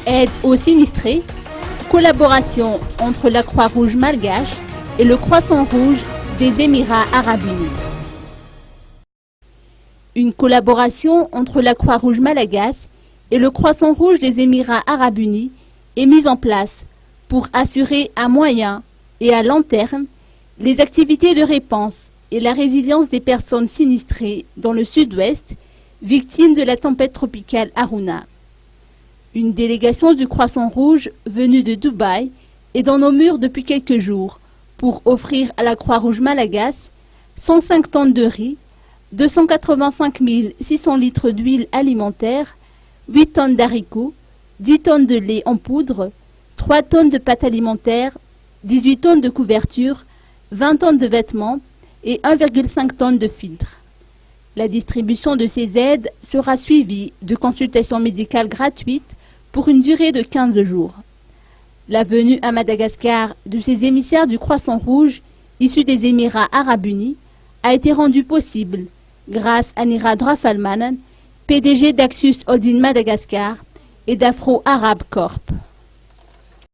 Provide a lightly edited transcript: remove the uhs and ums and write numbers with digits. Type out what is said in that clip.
Aide aux sinistrés, collaboration entre la Croix-Rouge malgache et le Croissant Rouge des Émirats Arabes Unis. Une collaboration entre la Croix-Rouge malgache et le Croissant Rouge des Émirats Arabes Unis est mise en place pour assurer à moyen et à long terme les activités de réponse et la résilience des personnes sinistrées dans le sud-ouest, victimes de la tempête tropicale Haruna. Une délégation du Croissant Rouge venue de Dubaï est dans nos murs depuis quelques jours pour offrir à la Croix-Rouge malagasy 105 tonnes de riz, 285 600 litres d'huile alimentaire, 8 tonnes d'haricots, 10 tonnes de lait en poudre, 3 tonnes de pâtes alimentaires, 18 tonnes de couverture, 20 tonnes de vêtements et 1,5 tonnes de filtres. La distribution de ces aides sera suivie de consultations médicales gratuites pour une durée de 15 jours. La venue à Madagascar de ces émissaires du Croissant Rouge, issus des Émirats Arabes Unis, a été rendue possible grâce à Nirad Rafalmanen, PDG d'Axus Holding Madagascar et d'Afro Arab Corp.